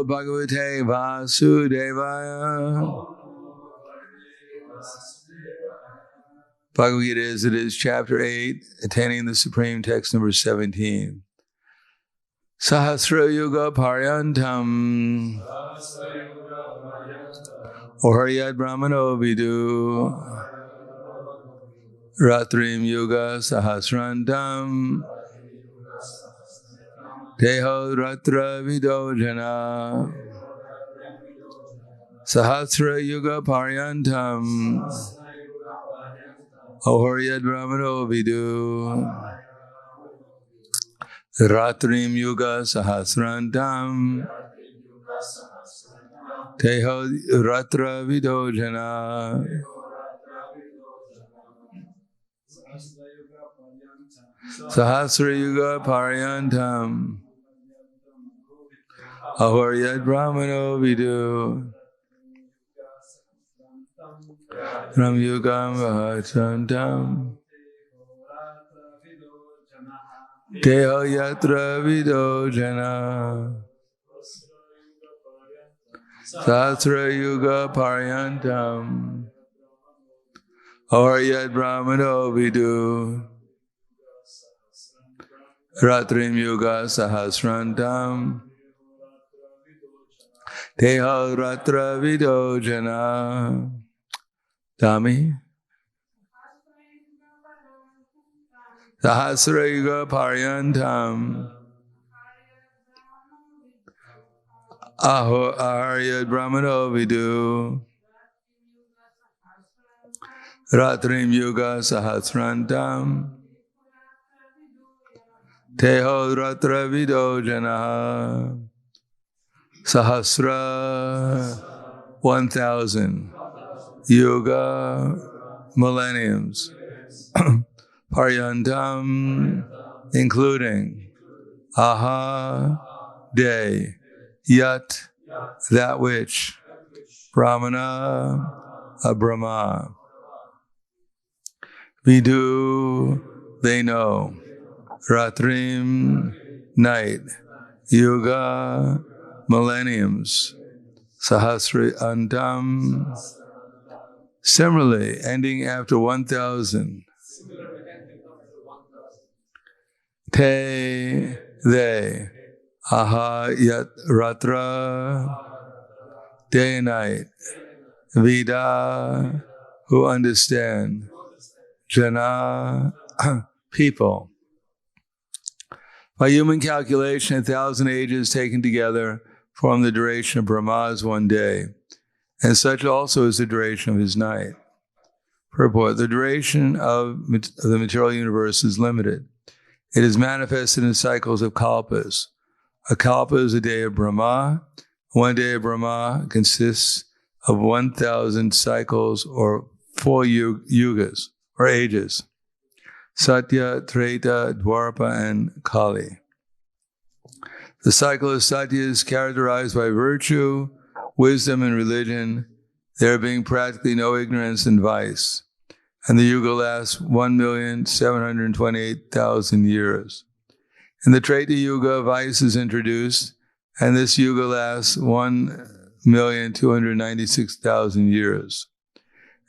Bhagavate Vasudevaya. Bhagavad Gita as it is, chapter 8, attaining the supreme text number 17. Sahasra Yuga Paryantam Oharyad Brahmano Vidu Ratrim Yuga Sahasrantam Teho Ratra Vidojana Sahasra Yuga Paryantam Oharyad Brahmano Vidu Ratrim Yuga Sahasrantam Teho Ratra Vidojana Sahasra Yuga Paryantam Ahoryad Brahmano Vidu Ram Yugam Vahasantam Teho Yatra Vidojana Sahasra Yuga Paryantam Ahoryad Brahmano Vidu Ratrim Yuga Sahasrantam Teho Ratra Vidojana. Dami. Sahasra Yuga Paryantam Ahoryad Brahmano Vidu Ratrim Yuga Sahasrantam Teho Ratra Vidojana. Sahasra 1,000 Yuga millenniums Paryantam including Aha day Yat that which Brahmana a Brahma Vidu they know Ratrim night Yuga millenniums Sahasra Antam similarly ending after 1,000 Te they Aha Yat Ratra day and night Vida who understand Jana people. By human calculation, 1,000 ages taken together form the duration of Brahma's one day, and such also is the duration of his night. Purport: the duration of the material universe is limited. It is manifested in cycles of kalpas. A kalpa is a day of Brahma. One day of Brahma consists of 1,000 cycles or 4 yugas or ages. Satya, Treta, Dwarpa, and Kali. The cycle of Satya is characterized by virtue, wisdom, and religion, there being practically no ignorance and vice. And the yuga lasts 1,728,000 years. In the Treta Yuga, vice is introduced, and this yuga lasts 1,296,000 years.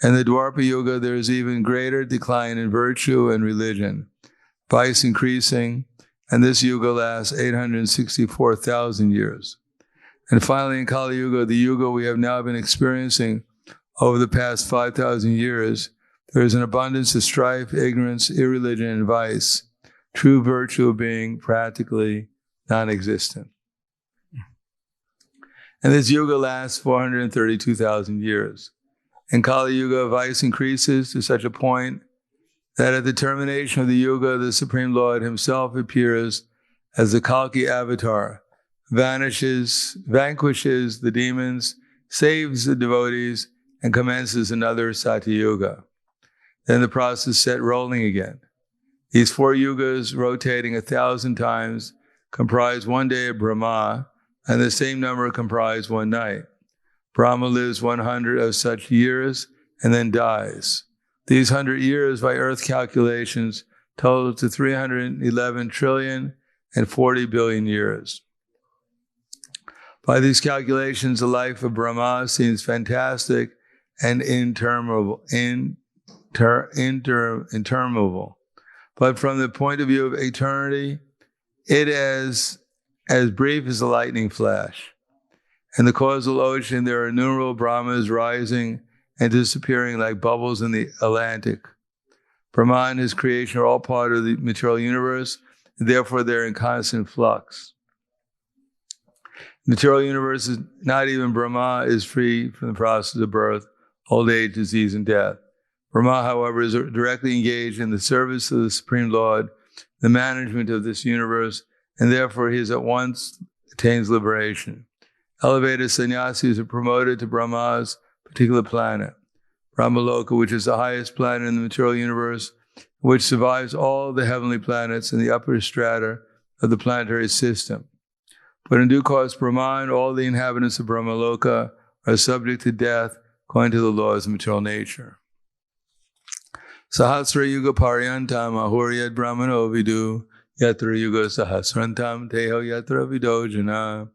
In the Dwarpa Yuga, there is even greater decline in virtue and religion, vice increasing, and this yuga lasts 864,000 years. And finally, in Kali Yuga, the yuga we have now been experiencing over the past 5,000 years, there is an abundance of strife, ignorance, irreligion, and vice, true virtue being practically non-existent. And this yuga lasts 432,000 years. In Kali Yuga, vice increases to such a point that at the termination of the yuga, the Supreme Lord himself appears as the Kalki avatar, vanquishes the demons, saves the devotees, and commences another Satya Yuga. Then the process is set rolling again. These 4 yugas, rotating 1,000 times, comprise one day of Brahma, and the same number comprise one night. Brahma lives 100 of such years and then dies. These 100 years, by earth calculations, total to 311 trillion and 40 billion years. By these calculations, the life of Brahma seems fantastic and interminable. But from the point of view of eternity, it is as brief as a lightning flash. In the causal ocean, there are innumerable Brahmas rising and disappearing like bubbles in the Atlantic. Brahma and his creation are all part of the material universe, and therefore they're in constant flux. The material universe is not even Brahma is free from the process of birth, old age, disease, and death. Brahma, however, is directly engaged in the service of the Supreme Lord, the management of this universe, and therefore he at once attains liberation. Elevated sannyasis are promoted to Brahma's particular planet, Brahmaloka, which is the highest planet in the material universe, which survives all the heavenly planets in the upper strata of the planetary system. But in due course, Brahma and all the inhabitants of Brahmaloka are subject to death according to the laws of material nature. Sahasra yuga paryantam ahuryad brahmano vidu yatra yuga sahasrantam teho yatra vidojana.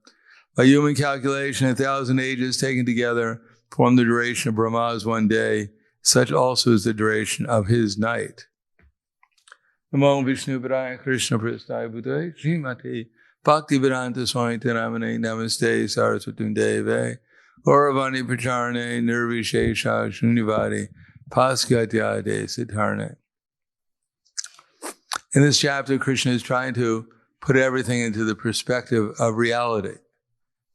By human calculation, 1,000 ages taken together form the duration of Brahma's one day. Such also is the duration of his night. Namo Vishnu Padaya Krishna Prasthaya Bhutale Srimati Bhaktivedanta Swami Namane Namaste Saraswati Deve Gauravani Pracharane Nirvishesha Shunyavadi Paskatyade Siddharne. In this chapter, Krishna is trying to put everything into the perspective of reality,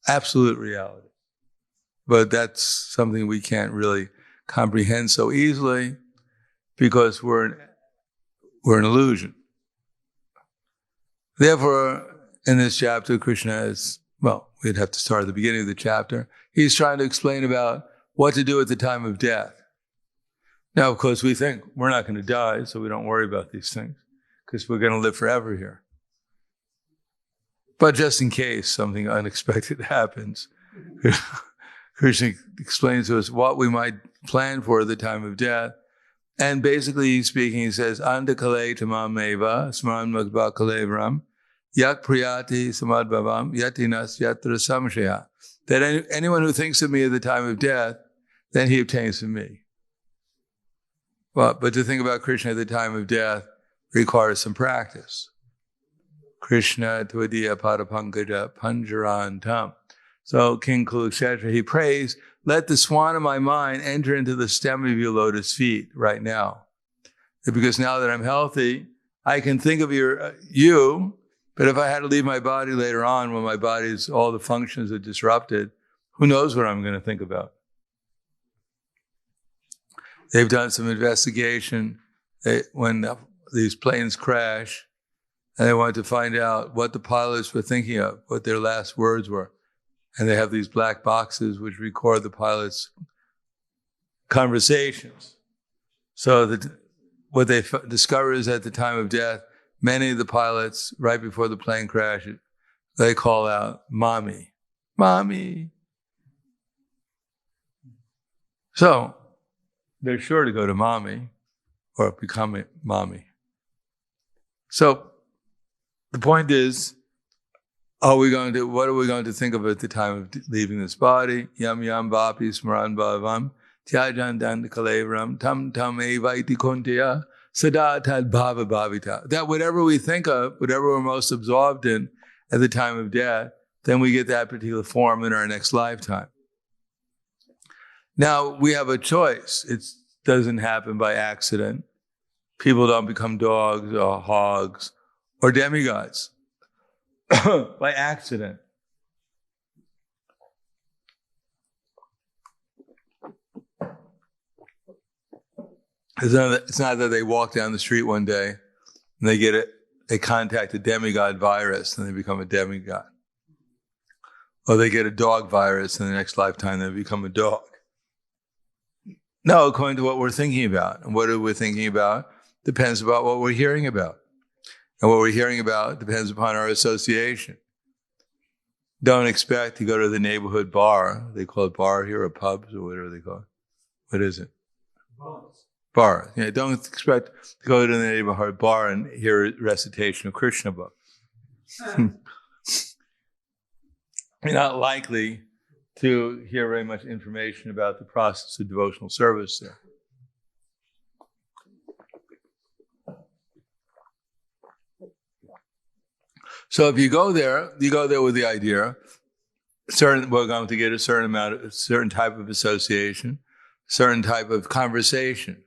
absolute reality. But that's something we can't really comprehend so easily because we're an illusion. Therefore, in this chapter, Krishna is, we'd have to start at the beginning of the chapter. He's trying to explain about what to do at the time of death. Now, of course, we think we're not going to die, so we don't worry about these things because we're going to live forever here. But just in case something unexpected happens, Krishna explains to us what we might plan for at the time of death. And basically speaking, he says, Anda kale tamam meva smaran magba kalevram yak priyati samadbhavam yatinas yatra samshaya. That anyone who thinks of me at the time of death, then he obtains from me. But to think about Krishna at the time of death requires some practice. Krishna tvadiya padapankaja panjarantam. So King Kurukshetra, he prays, let the swan of my mind enter into the stem of your lotus feet right now. Because now that I'm healthy, I can think of you, but if I had to leave my body later on when my body's, all the functions are disrupted, who knows what I'm going to think about? They've done some investigation when these planes crash, and they wanted to find out what the pilots were thinking of, what their last words were. And they have these black boxes which record the pilots' conversations. So what they discovered is at the time of death, many of the pilots, right before the plane crashes, they call out, "Mommy, Mommy." So they're sure to go to Mommy or become a Mommy. So the point is, what are we going to think of at the time of leaving this body? Yam yam vapi smaran bhavam tyajan dan kalevram tam tam evaiti kuntiya sada tad bhava bhavita. That whatever we think of, whatever we're most absorbed in at the time of death, then we get that particular form in our next lifetime. Now, we have a choice. It doesn't happen by accident. People don't become dogs or hogs or demigods by accident. It's not that they walk down the street one day and they contact a demigod virus and they become a demigod. Or they get a dog virus and the next lifetime they become a dog. No, according to what we're thinking about. And what we're thinking about depends about what we're hearing about. And what we're hearing about depends upon our association. Don't expect to go to the neighborhood bar. They call it bar here, or pubs, or whatever they call it. What is it? Bar. Yeah, don't expect to go to the neighborhood bar and hear a recitation of Krishna book. you're not likely to hear very much information about the process of devotional service there. So if you go there with the idea, we're going to get a certain type of association, certain type of conversation.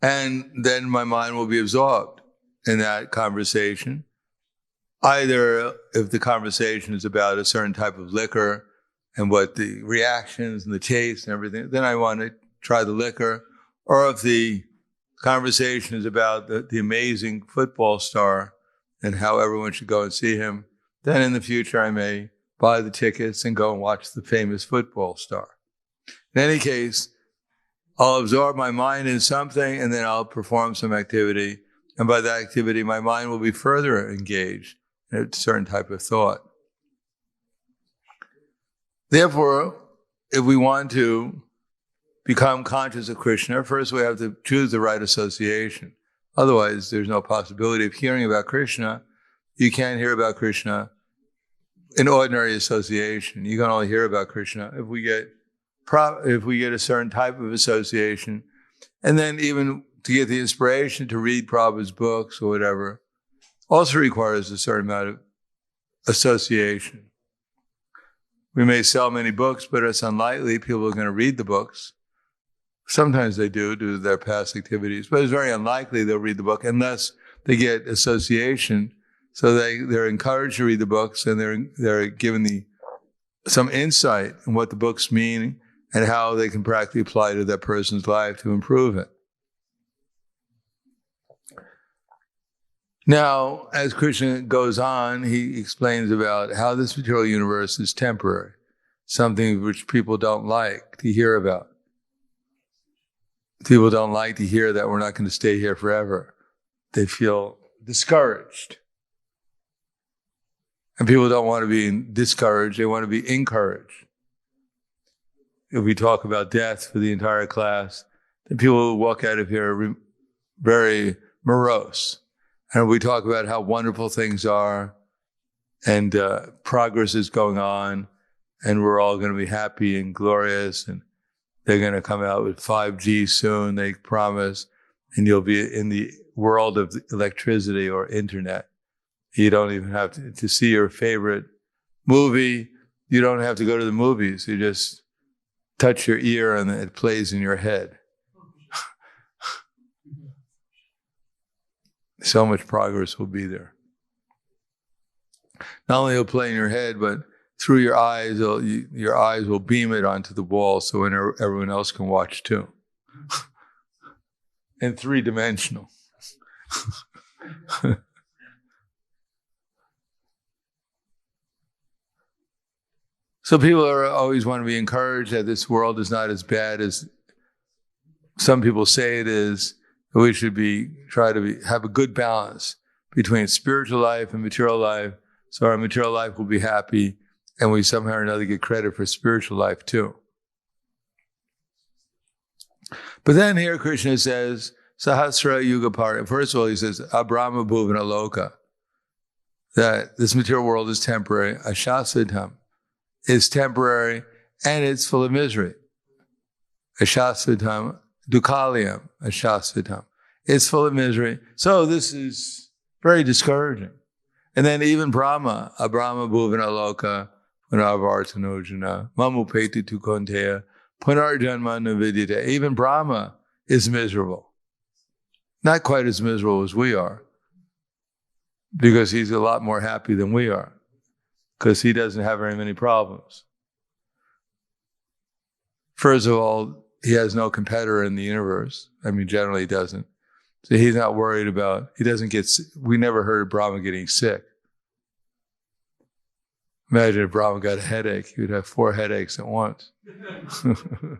And then my mind will be absorbed in that conversation. Either if the conversation is about a certain type of liquor and what the reactions and the taste and everything, then I want to try the liquor. Or if the conversation is about the amazing football star and how everyone should go and see him, then in the future I may buy the tickets and go and watch the famous football star. In any case, I'll absorb my mind in something and then I'll perform some activity. And by that activity, my mind will be further engaged in a certain type of thought. Therefore, if we want to become conscious of Krishna, first we have to choose the right association. Otherwise, there's no possibility of hearing about Krishna. You can't hear about Krishna in ordinary association. You can only hear about Krishna if we get a certain type of association. And then even to get the inspiration to read Prabhupada's books or whatever also requires a certain amount of association. We may sell many books, but it's unlikely people are going to read the books. Sometimes they do due to their past activities, but it's very unlikely they'll read the book unless they get association. So they're encouraged to read the books and they're given some insight in what the books mean and how they can practically apply to that person's life to improve it. Now, as Krishna goes on, he explains about how this material universe is temporary, something which people don't like to hear about. People don't like to hear that we're not going to stay here forever. They feel discouraged. And people don't want to be discouraged, they want to be encouraged. If we talk about death for the entire class, then people will walk out of here very morose. And we talk about how wonderful things are and progress is going on and we're all going to be happy and glorious and they're going to come out with 5G soon, they promise, and you'll be in the world of electricity or internet. You don't even have to see your favorite movie. You don't have to go to the movies. You just touch your ear and it plays in your head. So much progress will be there. Not only will it play in your head, but through your eyes, your eyes will beam it onto the wall so everyone else can watch too. And three-dimensional. So people always want to be encouraged that this world is not as bad as some people say it is. We should have a good balance between spiritual life and material life, so our material life will be happy, and we somehow or another get credit for spiritual life too. But then here Krishna says, Sahasra Yuga Parya. First of all, he says, Abrahma Bhuvana Loka, that this material world is temporary, Ashasvidham is temporary, and it's full of misery. Ashasvidham, Dukkalayam, Ashasvidham. It's full of misery. So this is very discouraging. And then even Brahma, Abrahma Bhuvana Loka, Punarvartanojana, Mamupeti Tukonteya, Punarjanma Navidyate. Even Brahma is miserable. Not quite as miserable as we are, because he's a lot more happy than we are, because he doesn't have very many problems. First of all, he has no competitor in the universe. I mean, generally he doesn't. So he's not worried about, we never heard of Brahma getting sick. Imagine if Brahma got a headache, he would have 4 headaches at once. It would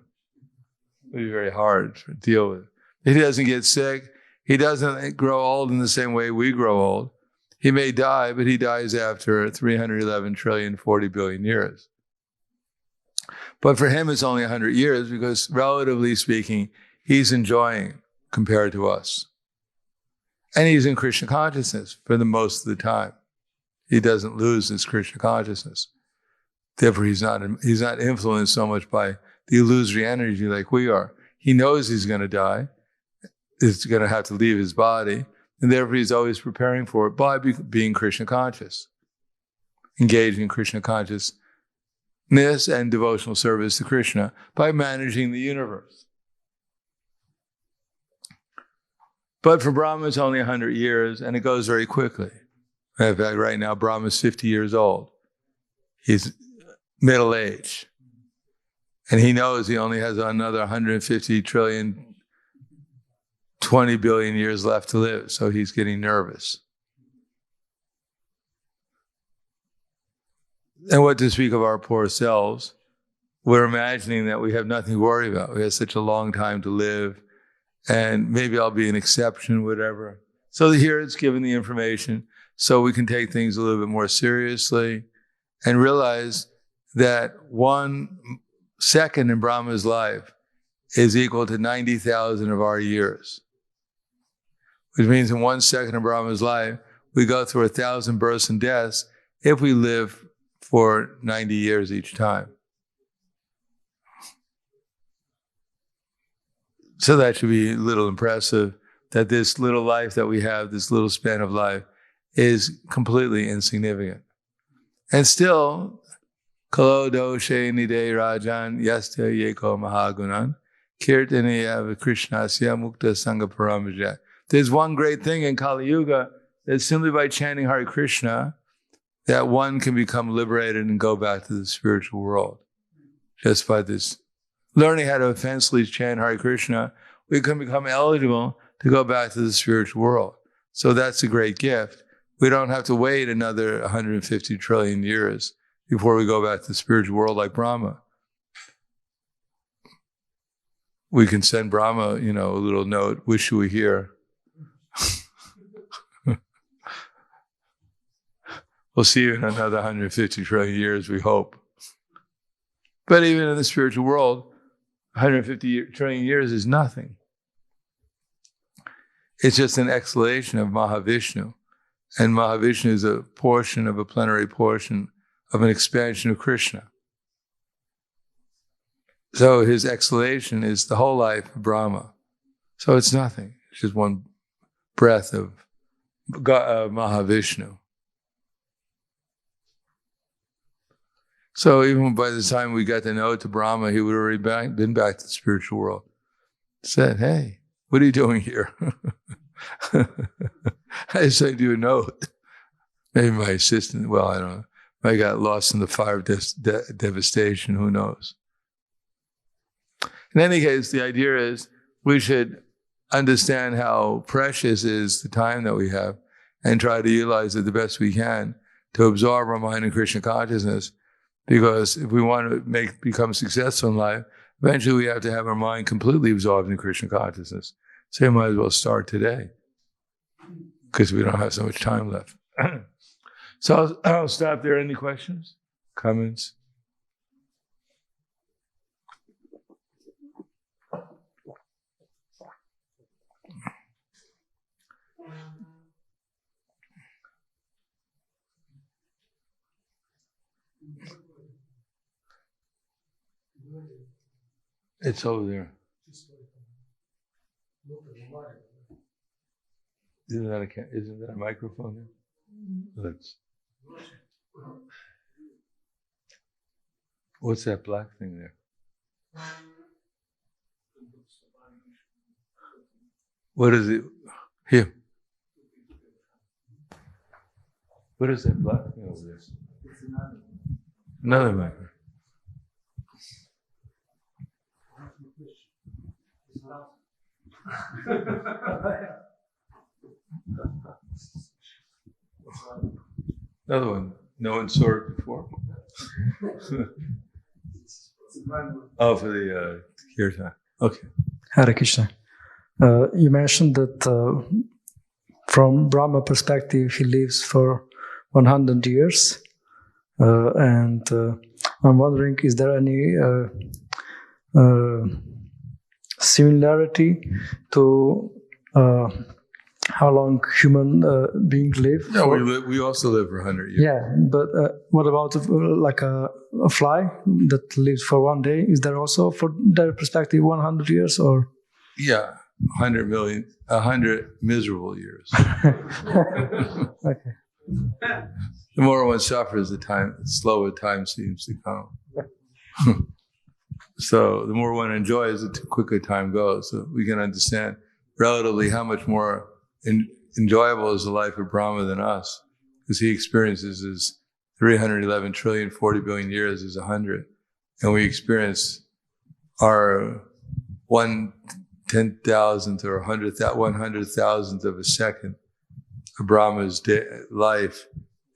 be very hard to deal with. He doesn't get sick. He doesn't grow old in the same way we grow old. He may die, but he dies after 311 trillion, 40 billion years. But for him, it's only 100 years because, relatively speaking, he's enjoying compared to us. And he's in Krishna consciousness for the most of the time. he doesn't lose his Krishna consciousness. Therefore, he's not influenced so much by the illusory energy like we are. He knows he's going to die. He's going to have to leave his body. And therefore, he's always preparing for it by being Krishna conscious, engaging in Krishna consciousness and devotional service to Krishna by managing the universe. But for Brahma, it's only 100 years, and it goes very quickly. In fact, right now, Brahma's 50 years old. He's middle-aged. And he knows he only has another 150 trillion, 20 billion years left to live, so he's getting nervous. And what to speak of our poor selves, we're imagining that we have nothing to worry about. We have such a long time to live, and maybe I'll be an exception, whatever. So here it's given the information so we can take things a little bit more seriously and realize that 1 second in Brahma's life is equal to 90,000 of our years. Which means in 1 second of Brahma's life, we go through 1,000 births and deaths if we live for 90 years each time. So that should be a little impressive, that this little life that we have, this little span of life, is completely insignificant. And still, Kalo doshe nide rajan yastya yeko mahagunan kirtanaya krishnasya mukta sangha paramajat. There's one great thing in Kali Yuga, that simply by chanting Hare Krishna, that one can become liberated and go back to the spiritual world. Just by this, learning how to offensively chant Hare Krishna, we can become eligible to go back to the spiritual world. So that's a great gift. We don't have to wait another 150 trillion years before we go back to the spiritual world like Brahma. We can send Brahma, a little note, wish you were here. We'll see you in another 150 trillion years, we hope. But even in the spiritual world, 150 trillion years is nothing. It's just an exhalation of Mahavishnu. And Mahavishnu is a portion of a plenary portion of an expansion of Krishna. So his exhalation is the whole life of Brahma. So it's nothing. It's just one breath of Mahavishnu. So even by the time we got to know to Brahma, he would have already been back to the spiritual world. Said, hey, what are you doing here? I sent you a note. Maybe my assistant, well, I don't know. I got lost in the fire of devastation, who knows? In any case, the idea is we should understand how precious is the time that we have and try to utilize it the best we can to absorb our mind in Krishna consciousness. Because if we want to become successful in life, eventually we have to have our mind completely absorbed in Krishna consciousness. So you might as well start today, because we don't have so much time left. So I'll stop there. Any questions? Comments? It's over there. Isn't that a microphone there? What's that black thing there? What is it? Here. What is that black thing over there? Another microphone. Another one. No one saw it before. Oh, for the kirtan. Okay. Hare Krishna. You mentioned that from Brahma perspective, he lives for 100 years. And I'm wondering, is there any similarity to how long human beings live. No, we also live for 100 years. Yeah, but what about like a fly that lives for one day? Is there also, for their perspective, 100 years or? Yeah, 100 miserable years. Okay. The more one suffers, the slower time seems to come. So the more one enjoys, the quicker time goes. So we can understand relatively how much more enjoyable is the life of Brahma than us, because he experiences his 311 trillion, 40 billion years as 100. And we experience our 1/10,000th or 100,000th of a second of Brahma's life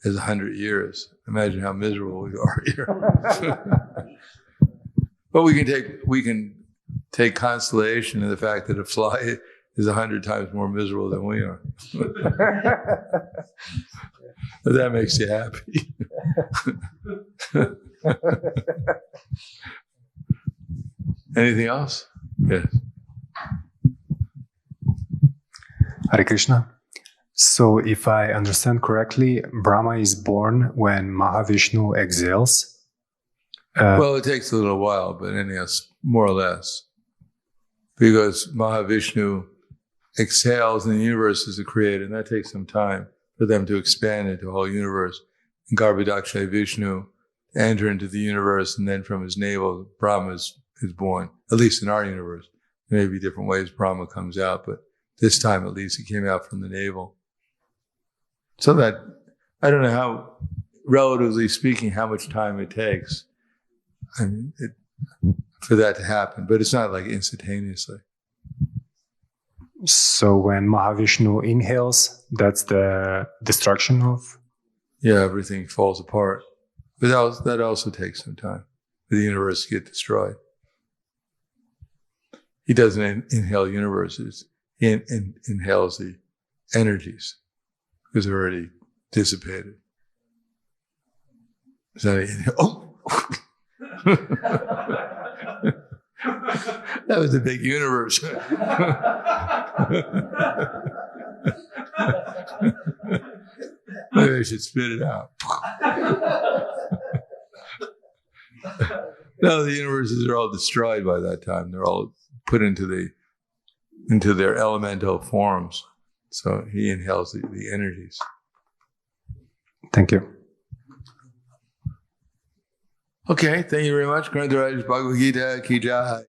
as 100 years. Imagine how miserable we are here. But we can take consolation in the fact that a fly is 100 times more miserable than we are. If that makes you happy. Anything else? Yes. Hare Krishna. So if I understand correctly, Brahma is born when Mahavishnu exhales. Well, it takes a little while, but anyhow, more or less. Because Mahavishnu exhales and the universe is created, and that takes some time for them to expand into the whole universe. And Garbhodakshay Vishnu enter into the universe, and then from his navel, Brahma is born. At least in our universe. There may be different ways Brahma comes out, but this time at least he came out from the navel. So that, I don't know how, relatively speaking, how much time it takes for that to happen, but it's not like instantaneously. So when Mahavishnu inhales, that's the destruction of? Yeah, everything falls apart. But that also takes some time for the universe to get destroyed. He doesn't inhale universes. He inhales the energies because they're already dissipated. So that was a big universe. Maybe I should spit it out. No, the universes are all destroyed by that time. They're all put into their elemental forms. So he inhales the energies. Thank you. Okay, thank you very much. Grantharaj Bhagavad Gita Ki Jai.